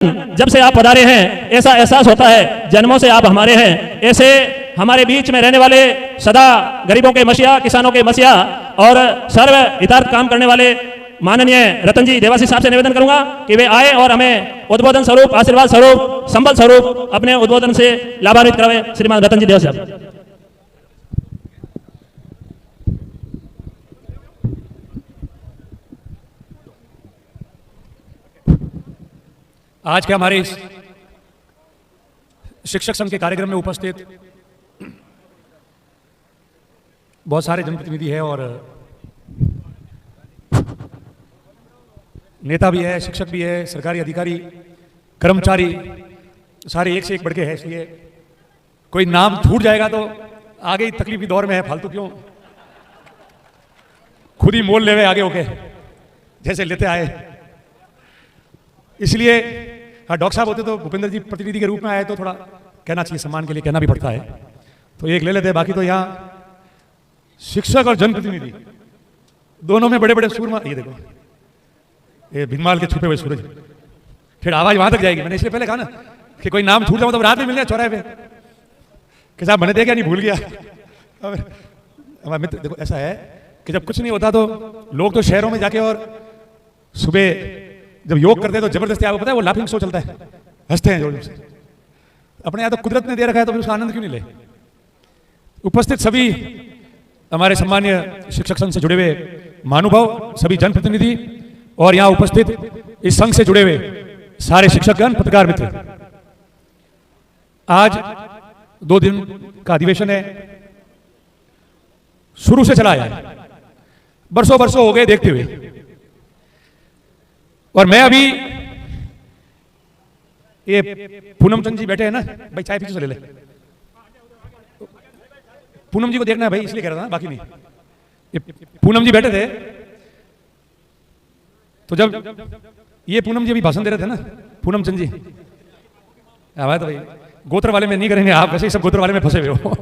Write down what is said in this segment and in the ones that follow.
जब से आप पधारे हैं ऐसा एहसास होता है जन्मों से आप हमारे हैं। ऐसे हमारे बीच में रहने वाले सदा गरीबों के मसीहा, किसानों के मसीहा और सर्व हितार्थ काम करने वाले माननीय रतन जी देवासी साहब से निवेदन करूंगा कि वे आए और हमें उद्बोधन स्वरूप, आशीर्वाद स्वरूप, संबल स्वरूप अपने उद्बोधन से लाभान्वित करावे। श्रीमान रतन जी देवासी साहब। आज के हमारे इस शिक्षक संघ के कार्यक्रम में उपस्थित बहुत सारे जनप्रतिनिधि हैं और नेता भी है, शिक्षक भी है, सरकारी अधिकारी, कर्मचारी, सारे एक से एक बढ़ के हैं। इसलिए कोई नाम छूट जाएगा तो आगे ही तकलीफ की दौर में है, फालतू क्यों खुद ही मोल लेवे आगे होके जैसे लेते आए। इसलिए हाँ, डॉक्टर साहब होते तो भूपेंद्र जी प्रतिनिधि के रूप में आए तो थोड़ा कहना चाहिए, सम्मान के लिए कहना भी पड़ता है, तो एक ले लेते हैं। बाकी तो यहाँ शिक्षक और जनप्रतिनिधि दोनों में बड़े बड़े सूरमा। ये देखो, ये भिनमाल के छुपे हुए सूरज, फिर आवाज वहां तक जाएगी। मैंने इसलिए पहले कहा ना कि कोई नाम छूट जाओ तो रात में मिलने चौराहे पे कि साहब मैंने देखा नहीं, भूल गया। हमारे मित्र देखो, ऐसा है कि जब कुछ नहीं होता तो लोग तो शहरों में जाके और सुबह जब योग करते हैं तो जबरदस्ती, आपको पता है वो लाफिंग शो चलता है, हंसते हैं जोर से। अपने यहाँ तो कुदरत ने दे रखा है तो फिर उसका आनंद क्यों नहीं ले। उपस्थित सभी हमारे सम्मान्य शिक्षक संघ से जुड़े हुए महानुभाव, सभी जनप्रतिनिधि और यहाँ उपस्थित इस संघ से जुड़े हुए सारे शिक्षकगण, पत्रकार मित्र, आज 2 दिन का अधिवेशन है, शुरू से चला है, बरसों बरसों हो गए देखते हुए। और मैं अभी ये पूनम चंद जी बैठे हैं ना भाई, चाय पीछे से ले ले। पूनम जी को देखना है भाई, इसलिए कह रहा था, बाकी नहीं। ये पूनम जी बैठे थे तो जब ये पूनम जी अभी भाषण दे रहे थे ना, पूनम चंद जी आवाज तो भाई गोत्र वाले में नहीं करेंगे आप, वैसे ही सब गोत्र वाले में फंसे हुए हो।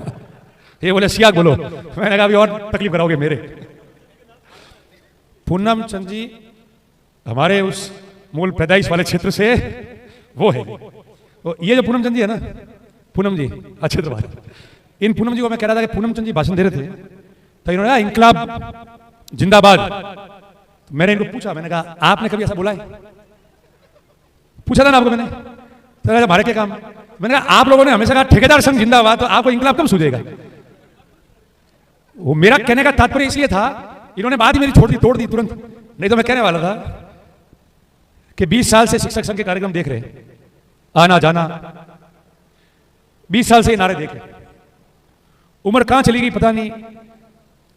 ये बोले सियाग बोलो, मैंने कहा अभी और तकलीफ कराओगे मेरे। पूनम चंद जी हमारे उस मूल पैदाइश वाले क्षेत्र से वो है। तो ये जो पूनम चंद जी है ना, पूनम जी अच्छे तो बात, इन पूनम जी को मैं कह रहा था कि पूनम चंद जी भाषण दे रहे थे तो इन्होंने इंकलाब जिंदाबाद। मैंने इनको पूछा, मैंने कहा आपने कभी ऐसा बोला है? पूछा था ना आपको मैंने, तो हमारे क्या काम। मैंने कहा आप लोगों ने हमेशा कहा ठेकेदार संघ जिंदाबाद, तो आपको इंकलाब कब सूझेगा? वो मेरा कहने का तात्पर्य इसलिए था, इन्होंने बात ही मेरी तोड़ दी तुरंत। नहीं तो मैं कहने वाला था कि 20 साल से शिक्षक संघ के कार्यक्रम देख रहे हैं, आना जाना 20 साल से ये नारे देख रहे। उम्र कहां चली गई पता नहीं,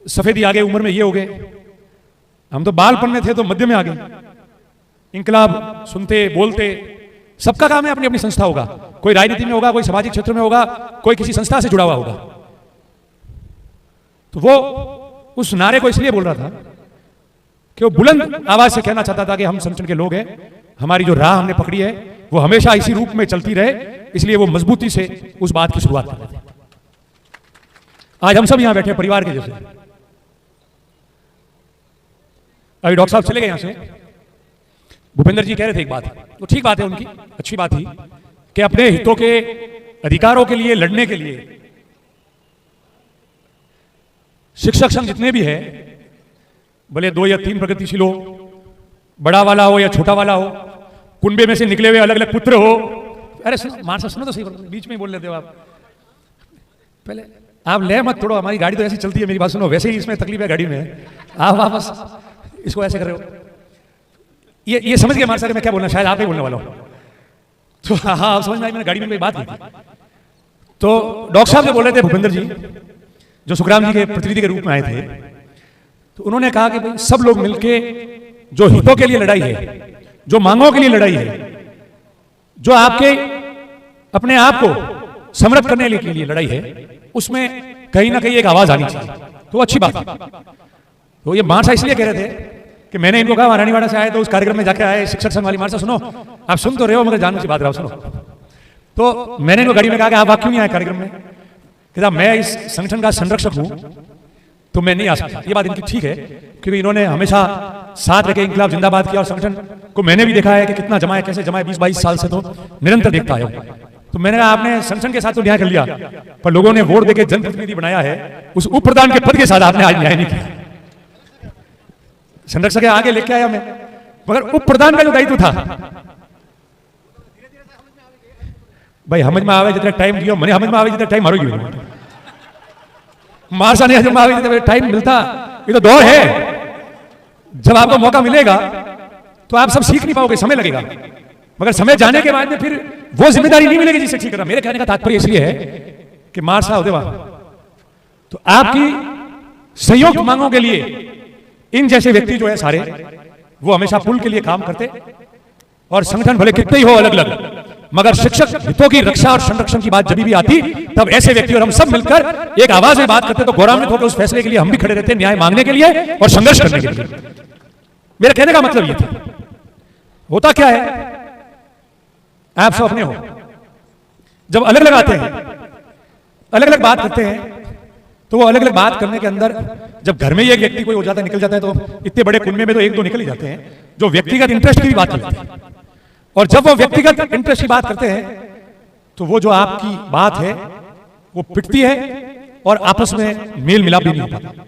सफेदी आ गई उम्र में, ये हो गए। हम तो बालपन में थे तो मध्य में आ गए। इंकलाब सुनते बोलते, सबका काम है, अपनी अपनी संस्था होगा, कोई राजनीति में होगा, कोई सामाजिक क्षेत्र में होगा, कोई किसी संस्था से जुड़ा हुआ होगा। तो वो उस नारे को इसलिए बोल रहा था कि वो बुलंद आवाज से कहना चाहता था कि हम संगठन के लोग हैं, हमारी जो राह हमने पकड़ी है वो हमेशा इसी रूप में चलती रहे, इसलिए वो मजबूती से उस बात की शुरुआत कर रहे थे। आज हम सब यहां बैठे परिवार के जैसे। अभी डॉक्टर साहब चले गए यहां से, भूपेंद्र जी कह रहे थे एक बात, तो ठीक बात है उनकी, अच्छी बात थी कि अपने हितों के अधिकारों के लिए लड़ने के लिए शिक्षक संघ जितने भी है, भले 2 या 3 प्रगतिशील हो, बड़ा वाला हो या छोटा वाला हो, कुंबे में से निकले हुए अलग अलग पुत्र हो। अरे सुनो मानसा, सुनो तो सही, बीच में ही बोल लेते हो आप। पहले आप ले मत तोड़ो, हमारी गाड़ी तो ऐसी चलती है, मेरी बात सुनो। वैसे ही इसमें तकलीफ है गाड़ी में, आप वापस इसको ऐसे कर रहे हो। ये समझ गए मानसा मैं क्या बोलना, शायद आप ही बोलने वाला हो। तो हाँ आप समझ में आई, मैंने गाड़ी में कोई बात की थी। तो डॉक्टर साहब जो बोल रहे थे, भूपेंद्र जी जो सुखराम जी के प्रतिनिधि के रूप में आए थे, तो उन्होंने कहा कि भाई सब लोग मिलके जो हितों के लिए लड़ाई है, जो मांगों के लिए लड़ाई है, जो आपके अपने आप को समृद्ध करने के लिए लड़ाई है, उसमें कहीं ना कहीं एक आवाज आनी चाहिए। तो अच्छी बात है। तो ये मानसा इसलिए कह रहे थे कि मैंने इनको कहा रानीवाड़ा से आए तो उस कार्यक्रम में जाके आए, शिक्षक संघ वाली मानसा सुनो, आप सुन तो रहे हो मगर जानने की बात रहा सुनो। तो मैंने इनको गाड़ी में कहा कि आप क्यों नहीं आए कार्यक्रम में? कि मैं इस संगठन का संरक्षक हूं, तो मैं नहीं आ सकता। ये बात इनकी ठीक है, क्योंकि इन्होंने हमेशा साथ रह के इंकलाब जिंदाबाद किया और संगठन को मैंने भी देखा है कि कितना जमा है, कैसे जमा है, 20-22 साल से तो निरंतर देखता आया हूं। तो मैंने कहा आपने संगठन के साथ तो न्याय कर लिया, पर लोगों ने वोट देके जनप्रतिनिधि बनाया है, उस उप प्रधान के पद के साथ आपने आज न्याय नहीं किया। संरक्षक आगे लेके आया मैं, मगर उप प्रधान का जो दायित्व था, भाई समझ में आवे जितना टाइम दियो, मैंने समझ में आवे जितना टाइम मारो गयो मारसा ने समझ में आवे जितना टाइम मिलता। ये तो दौर है, जब आपको मौका मिलेगा तो आप सब सीख नहीं पाओगे, समय लगेगा, मगर समय जाने के बाद में फिर वो जिम्मेदारी नहीं मिलेगी जिसे ठीक करना। मेरे कहने का तात्पर्य इसलिए है कि मारसा होते वहां तो आपकी संयोग मांगों के लिए इन जैसे व्यक्ति जो है सारे वो हमेशा पुल के लिए काम करते, और संगठन भले कितने ही हो अलग अलग, मगर शिक्षक हितों की रक्षा और संरक्षण की बात जब भी आती तब ऐसे व्यक्ति और हम सब मिलकर एक आवाज में बात करते, तो गौरवान्वित होकर उस फैसले के लिए हम भी खड़े रहते, न्याय मांगने के लिए और संघर्ष करने के लिए। मेरे कहने का मतलब ये था। होता क्या है, आप सब अपने हो, जब अलग अलग आते हैं, अलग अलग बात करते हैं, तो वो अलग अलग बात करने के अंदर जब घर में ही एक व्यक्ति कोई हो जाता है, निकल जाता है, तो इतने बड़े कुनबे में तो एक दो निकल ही जाते हैं जो व्यक्तिगत इंटरेस्ट की भी बात करते हैं। और जब वो व्यक्तिगत इंटरेस्ट की बात करते हैं तो वो जो आपकी बात है वो पिटती है और आपस में मेल मिलाप भी नहीं हो पाता।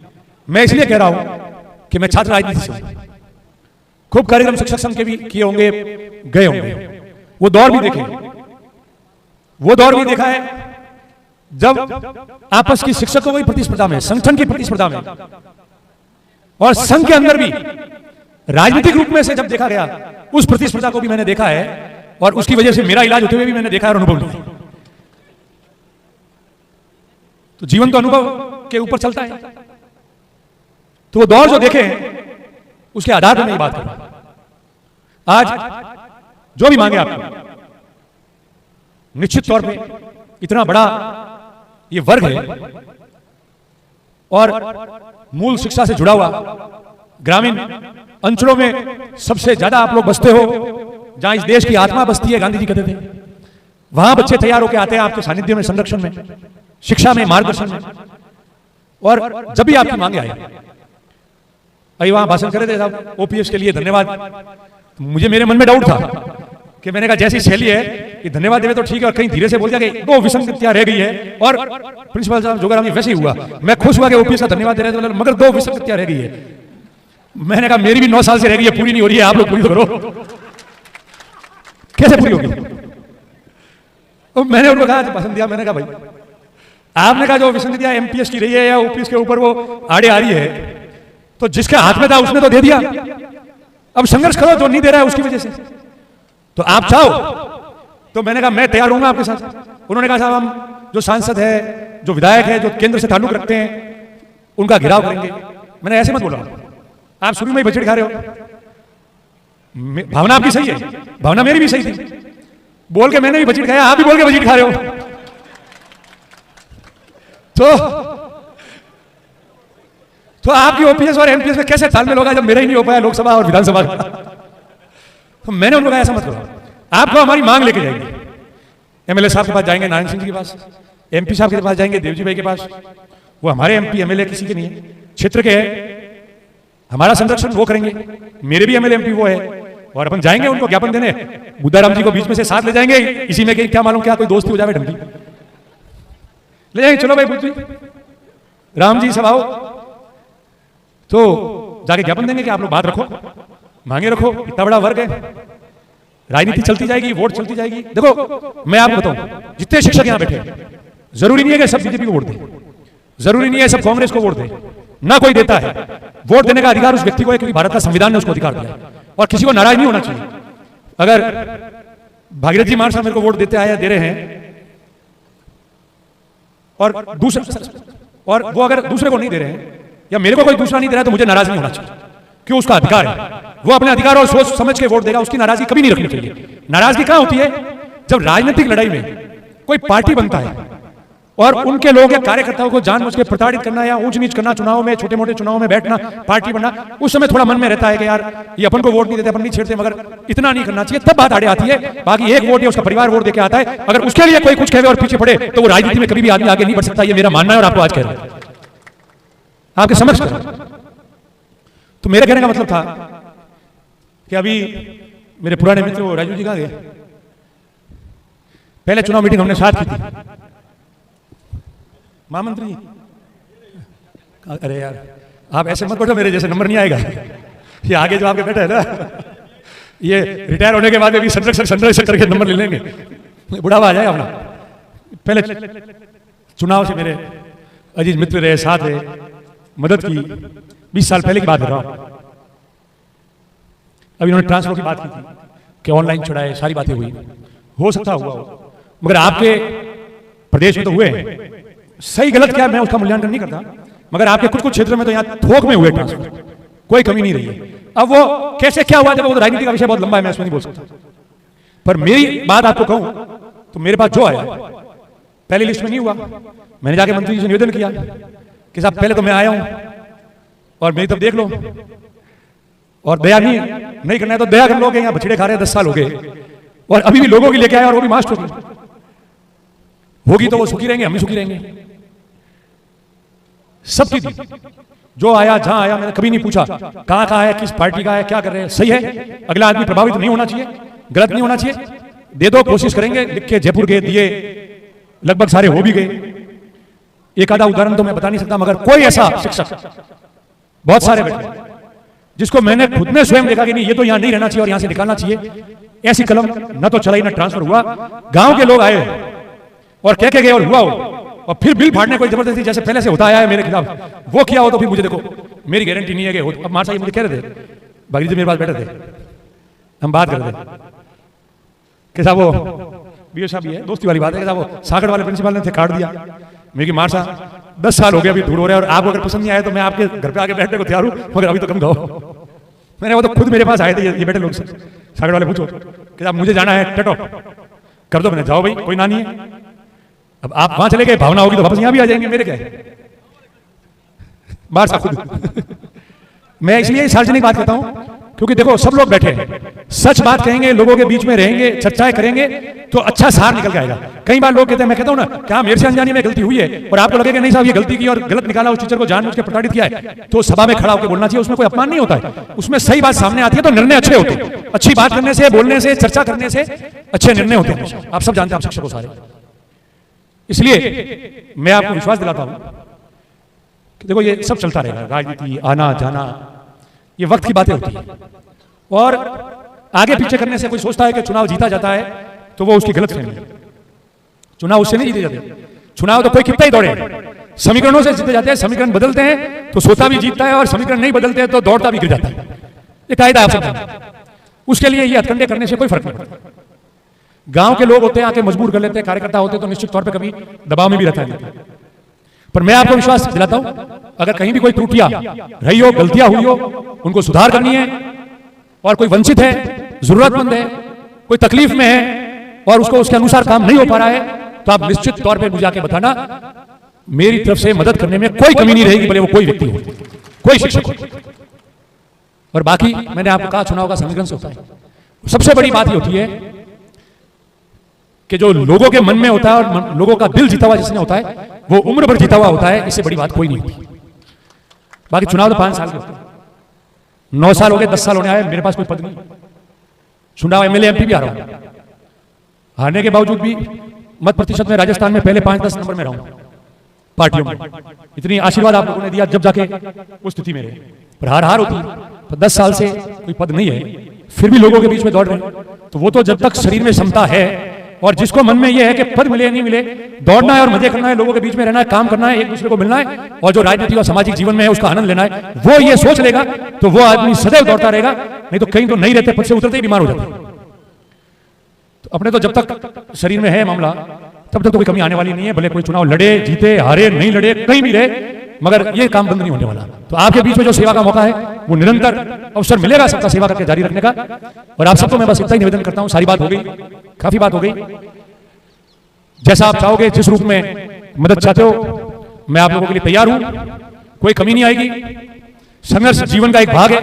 मैं इसलिए कह रहा हूं कि मैं छात्र राजनीति से हूं, खूब कार्यक्रम शिक्षक संघ के भी किए होंगे, गए होंगे, वो दौर भी देखे, वो दौर भी देखा है जब आपस की शिक्षकों की प्रतिस्पर्धा में, संगठन की प्रतिस्पर्धा में, और संघ के अंदर भी राजनीतिक रूप में से जब देखा गया, उस प्रतिस्पर्धा को भी मैंने देखा है, और उसकी वजह से मेरा इलाज होते हुए भी मैंने देखा है और अनुभव लिया। तो जीवन तो अनुभव के ऊपर चलता है, तो वो दौर जो देखे हैं उसके आधार पर मैं ये बात कर रहा हूं। आज जो भी मांगे आपको, निश्चित तौर पे इतना बड़ा ये वर्ग है और मूल शिक्षा से जुड़ा हुआ ग्रामीण अंचलों में सबसे ज्यादा आप लोग बसते हो, जहां इस देश की आत्मा बसती है, गांधी जी कहते थे, वहां बच्चे तैयार होकर आते हैं आपके सानिध्य में, संरक्षण में, शिक्षा में, मार्गदर्शन में। और जब भी आपकी मांगे आए, अभी वहां भाषण कर रहे थे साहब ओपीएस के लिए धन्यवाद, तो मुझे मेरे मन में डाउट था कि मैंने कहा जैसी शैली है कि धन्यवाद देवे तो ठीक है, और कहीं धीरे से बोल दिया कि दो विसंगतियां रह गई है, और प्रिंसिपल साहब जोगाराम वैसे ही हुआ। मैं खुश हुआ कि ओपीएस का धन्यवाद दे रहे थे, मगर दो विसंगतियां रह गई है। मैंने कहा मेरी भी 9 साल से रह गई है, पूरी नहीं हो रही है, आप लोग पूरी तो करो। कैसे पूरी होगी? तो मैंने उनको कहा, पसंद दिया, मैंने कहा भाई आपने कहा जो विसंगतियां एमपीएस की रही है या ओपीएस के ऊपर वो आड़े आ रही है, तो जिसके हाथ में था उसने तो दे दिया, अब संघर्ष करो जो नहीं दे रहा है उसकी वजह से। तो आप चाहो तो मैंने कहा मैं तैयार हूंगा आपके साथ। उन्होंने कहा साहब हम जो सांसद है, जो विधायक है, जो केंद्र से ताल्लुक रखते हैं, उनका घेराव करेंगे। मैंने ऐसे मत बोला, आप शुरू में ही बजट खा रहे हो। भावना आपकी सही है, भावना मेरी भी सही थी, बोल के मैंने भी बजट खाया, आप भी बोल के बजट खा रहे हो। तो आपकी ओपीएस और एमपीएस में कैसे तालमेल होगा जब मेरा ही नहीं हो पाया लोकसभा और विधानसभा का? तो मैंने उनको कहा ऐसा मत करो, आपको हमारी मांग लेके जाएंगे, एमएलए साहब के पास जाएंगे, नारायण सिंह जी के पास, एमपी साहब के पास जाएंगे, देवजी भाई के पास, वो हमारे एमपी एमएलए किसी के नहीं है, क्षेत्र के है, हमारा संरक्षण वो करेंगे, मेरे भी एमएलए एमपी वो है, और अपन जाएंगे उनको ज्ञापन देने, बुद्धाराम जी को बीच में से साथ ले जाएंगे, इसी में क्या मालूम क्या कोई दोस्ती हो जाए ढंगी, ले जाएंगे, चलो भाई बुद्ध राम जी सब आओ, तो जाके ज्ञापन देंगे कि आप लोग बात रखो, मांगे रखो, इतना बड़ा वर्ग है, राजनीति चलती जाएगी, वोट चलती जाएगी। देखो मैं आपको बताऊं, जितने शिक्षक यहां बैठे हैं, जरूरी नहीं है कि सब बीजेपी को वोट दें, जरूरी नहीं है सब कांग्रेस को वोट दें, ना कोई देता है। वोट देने का अधिकार उस व्यक्ति को है क्योंकि भारत का संविधान ने उसको अधिकार दिया, और किसी को नाराज नहीं होना चाहिए। अगर भागीरथ जी मान साहब मेरे को वोट देते आए या दे रहे हैं, और वो अगर दूसरे को नहीं दे रहे हैं या मेरे को कोई दूसरा नहीं दे रहा है, तो मुझे नाराज नहीं होना चाहिए, क्यों? उसका अधिकार है, वो अपने अधिकार और सोच समझ के वोट देगा, उसकी नाराजगी कभी नहीं रखनी चाहिए। नाराजगी कहां होती है? जब राजनीतिक लड़ाई में कोई पार्टी बनता है और उनके लोग या कार्यकर्ताओं को जानबूझ के प्रताड़ित करना या ऊंच नीच करना, चुनाव में, छोटे मोटे चुनाव में बैठना, पार्टी बनना, उस समय थोड़ा मन में रहता है कि यार ये अपन को वोट नहीं देते, अपन नहीं छेड़ते, मगर इतना नहीं करना चाहिए, तब बात आड़े आती है। बाकी एक वोट या उसका परिवार वोट देके आता है, अगर उसके लिए कोई कुछ कहे और पीछे पड़े तो वो राजनीति में कभी भी आदमी आगे नहीं बढ़ सकता, ये मेरा मानना है और आपको आज कह रहा हूं। आपके समक्ष करा। तो मेरे कहने का मतलब था कि अभी मेरे पुराने मित्र वो राजू जी कहाँ गए, पहले चुनाव मीटिंग हमने साथ की थी, महामंत्री जी। अरे यार आप ऐसे मत बैठो, मेरे जैसे नंबर नहीं आएगा। ये आगे जो आपके बैठे है ना, ये रिटायर होने के बाद भी संरक्षण करके नंबर ले लेंगे, बुढ़ावा आ जाएगा अपना। पहले चुनाव से मेरे अजीज मित्र रहे, साथ रहे, मदद की, 20 साल पहले की बात कर रहा हूं। अभी उन्होंने ट्रांसफर की बात की थी कि ऑनलाइन चढ़ाए, सारी बातें हुई, हो सकता हुआ हो, मगर आपके प्रदेश में तो हुए। सही गलत क्या मैं उसका मूल्यांकन नहीं करता, मगर आपके कुछ कुछ क्षेत्र में तो यहाँ थोक में हुए ट्रांसफर, कोई कमी नहीं रही है। अब वो कैसे क्या हुआ, जब वो राजनीति का विषय बहुत लंबा है, मैं उसमें नहीं बोल सकता। पर मेरी बात आपको कहूं तो मेरे पास जो आया पहली लिस्ट में नहीं हुआ। मैंने जाके मंत्री जी से निवेदन किया कि साहब पहले तो मैं आया हूं और मेरी तब देख लो, और दया नहीं करना है तो दया कर लोगे। यहाँ बछड़े खा रहे हैं 10 साल हो गए और अभी भी लोगों की लेके आए, और वो भी मास्टर होगी तो वो सुखी रहेंगे, हम भी सुखी रहेंगे। सबकी थी, जो आया जहां आया, मैंने कभी नहीं पूछा कहां कहां है, किस पार्टी का है, क्या कर रहे हैं। सही है, अगला आदमी प्रभावित नहीं होना चाहिए, गलत नहीं होना चाहिए, दे दो, कोशिश करेंगे। लिख के जयपुर गए, दिए, लगभग सारे हो भी गए। एक आधा उदाहरण तो मैं बता नहीं सकता, मगर कोई ऐसा शिक्षक, बहुत सारे बैठे, जिसको मैंने खुद ने स्वयं देखा कि नहीं ये तो यहां नहीं रहना चाहिए और यहां से निकालना चाहिए, ऐसी कलम न तो चलाई न ट्रांसफर हुआ। गांव के लोग आए और कह के गए और हुआ हो, और फिर बिल फाड़ने कोई जबरदस्ती जैसे पहले से होता आया है मेरे खिलाफ, वो किया हो तो फिर मुझे देखो, मेरी गारंटी नहीं है कि हो। अब मार साहब मुझे कह रहे थे, भागी जी मेरे पास बैठे थे, हम बात कर रहे थे कि साहब वो बीओ साहब ये दोस्ती वाली बात है कि साहब वो सागड़ वाले प्रिंसिपल ने थे काट दिया। मेरी मार साहब 10 साल हो गया, अभी धूल हो रहा है, और आपको अगर पसंद नहीं आया तो मैं आपके घर पे आके बैठने को तैयार हूं, मगर अभी तो कम गाओ। मैंने वो तो खुद मेरे पास आए थे ये बैठे लोग से, सागड़ वाले पूछो कि साहब मुझे जाना है टटो, कर दो। मैंने जाओ भाई, कोई ना नहीं है। अब आप वहां चले गए, भावना होगी तो वापस यहां भी आ जाएंगे, मेरे क्या है। बार साहब खुद मैं इसलिए सार्वजनिक बात करता हूं क्योंकि देखो सब लोग बैठे हैं, सच बात कहेंगे, लोगों के बीच में रहेंगे, चर्चाएं करेंगे तो अच्छा सार निकल के आएगा। कई बार लोग कहते हैं, मैं कहता हूं ना क्या मेरे से अनजानी में गलती हुई है और आपको लगेगा नहीं साहब ये गलती की और गलत निकाला, उस टीचर को जानबूझ के प्रताड़ित किया है, तो सभा में खड़ा होकर बोलना चाहिए, उसमें कोई अपमान नहीं होता है। उसमें सही बात सामने आती है तो निर्णय अच्छे होते हैं। अच्छी बात करने से, बोलने से, चर्चा करने से अच्छे निर्णय होते हैं। आप सब जानते हैं, आप शिक्षक हो सारे। इसलिए मैं आपको विश्वास दिलाता हूं कि देखो ये सब चलता रहेगा, राजनीति, आना जाना, ये वक्त की बातें होती है। और आगे पीछे करने से कोई सोचता है कि चुनाव जीता जाता है तो वो उसकी गलत फहमी है। चुनाव उससे नहीं जीते जाते, चुनाव तो कोई कितना ही दौड़े, समीकरणों से जीते जाते हैं। समीकरण बदलते हैं तो सोता भी जीतता है, और समीकरण नहीं बदलते हैं तो दौड़ता भी गिर जाता है। ये कायदा आप सब, उसके लिए ये हथकंडे करने से कोई फर्क नहीं पड़ता। गांव के लोग होते हैं, आके मजबूर कर लेते हैं, कार्यकर्ता होते हैं तो निश्चित तौर पर कभी दबाव में भी रहता है। पर मैं आपको विश्वास दिलाता हूं, अगर कहीं भी कोई त्रुटियां रही हो, गलतियां हुई हो, उनको सुधार करनी है, और कोई वंचित है, जरूरतमंद है, कोई तकलीफ में है और उसको उसके अनुसार काम नहीं हो पा रहा है, तो आप निश्चित तौर पे मुझे आके बताना। मेरी तरफ से मदद करने में कोई कमी नहीं रहेगी, भले वो कोई व्यक्ति हो, कोई शिक्षक हो। और बाकी मैंने आपको कहा चुनाव का समीकरण से होता है। सबसे बड़ी बात ये होती है कि जो लोगों के मन में होता है और लोगों का दिल जीता हुआ जिसने होता है, वो उम्र भर जीता हुआ होता है। इससे बड़ी बात कोई नहीं होती। बाकी चुनाव तो 5 साल के होते हैं, 9 साल हो गए, 10 साल होने आए, मेरे पास कोई पद नहीं। चुनाव एमएलए एमपी भी आ रहा हूं, हारने के बावजूद भी मत प्रतिशत में राजस्थान में पहले 5-10 नंबर में रहा हूं पार्टियों में। इतनी आशीर्वाद आप लोगों ने दिया, जब जाके उस स्थिति में रहे। पर हार होती है, तो 10 साल से कोई पद नहीं है, फिर भी लोगों के बीच में दौड़ रहे हैं, तो वो तो जब तक शरीर में क्षमता है और जिसको मन में यह है कि पद मिले नहीं मिले, दौड़ना है और मजे करना है, लोगों के बीच में रहना है, काम करना है, एक दूसरे को मिलना है, और जो राजनीतिक और सामाजिक जीवन में है उसका आनंद लेना है, वो ये सोच लेगा तो वो आदमी सदैव दौड़ता रहेगा। नहीं तो कहीं तो नहीं रहते, पद से उतरते ही बीमार हो जाते। तो अपने तो जब तक शरीर में है मामला, तब तक तो कोई कमी आने वाली नहीं है। भले कोई चुनाव लड़े, जीते, हारे, नहीं लड़े, कहीं भी रहे, मगर ये काम बंद नहीं होने वाला। तो आपके बीच में जो सेवा का मौका है, वो निरंतर अवसर मिलेगा सबका सेवा करके जारी रखने का। और आप सबको मैं बस इतना ही निवेदन करता हूं, सारी बात हो गई, काफी बात हो गई। जैसा आप चाहोगे, जिस रूप में मदद चाहते हो, मैं आप लोगों के लिए तैयार हूं, कोई कमी नहीं आएगी। संघर्ष जीवन का एक भाग है।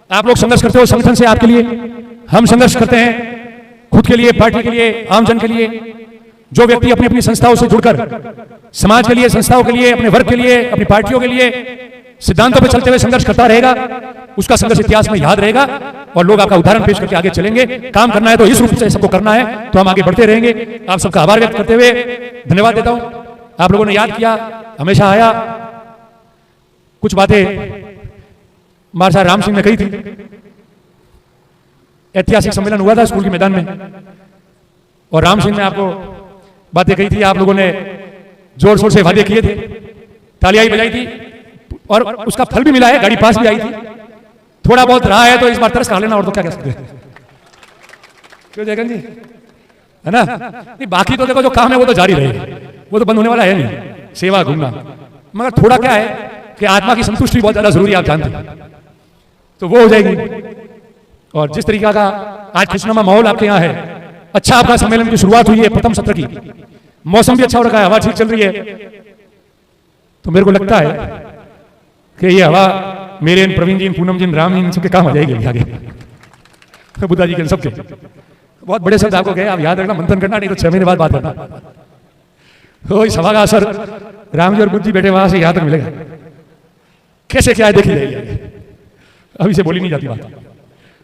आप लोग संघर्ष करते हो संगठन से, आपके लिए, हम संघर्ष करते हैं खुद के लिए, पार्टी के लिए, आमजन के लिए। जो व्यक्ति अपनी अपनी संस्थाओं से जुड़कर समाज के लिए, संस्थाओं के लिए, अपने वर्ग के लिए, अपनी पार्टियों के लिए सिद्धांतों पर चलते हुए संघर्ष करता रहेगा, उसका संघर्ष इतिहास में याद रहेगा और लोग आपका उदाहरण पेश करके आगे चलेंगे। काम करना है तो इस रूप से सबको करना है, तो हम आगे बढ़ते रहेंगे। आप सबका आभार व्यक्त करते हुए धन्यवाद देता हूं। आप लोगों ने याद किया, हमेशा आया। कुछ बातें महाराज राम सिंह ने कही थी। ऐतिहासिक सम्मेलन हुआ था स्कूल के मैदान में और राम सिंह ने आपको बातें कही थी। आप लोगों ने जोर शोर से वादे किए थे, तालियां बजाई थी और उसका फल भी मिला है, गाड़ी पास भी आई थी। थोड़ा बहुत रहा है तो इस बार तरस खा लेना, और तो क्या कह सकते हैं। क्यों जयगन जी, है ना? नहीं, बाकी तो देखो जो काम है वो तो जारी रहेगा, वो तो बंद होने वाला है नहीं, सेवा घूमना। मगर थोड़ा क्या है कि आत्मा की संतुष्टि बहुत ज्यादा जरूरी है, आप जानते हैं, तो वो हो जाएगी। और जिस तरीका का आज खुशनुमा माहौल आपके यहाँ है, अच्छा आपका सम्मेलन की शुरुआत हुई है प्रथम सत्र की, मौसम भी अच्छा हो रखा है, हवा ठीक चल रही है, तो मेरे को लगता है कि ये हवा मेरे इन प्रवीण जी, पूनम जी, राम जी, इन सबके काम आ जाएगी आगे, बुद्धा जी के सबके। बहुत बड़े शब्द आपको गए, आप याद रखना, मंथन करना, नहीं तो 6 महीने बाद बात करना। तो इस हवा का असर राम जी और बुद्ध जी बैठे वहां से यहां तक मिलेगा, कैसे क्या है देखी जाएगी, अभी से बोली नहीं जाती बात।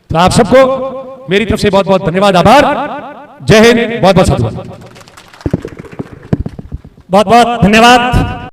तो आप सबको मेरी तरफ से बहुत बहुत धन्यवाद, आभार, जय हिंद, बहुत बहुत साधुवाद, बहुत बहुत धन्यवाद।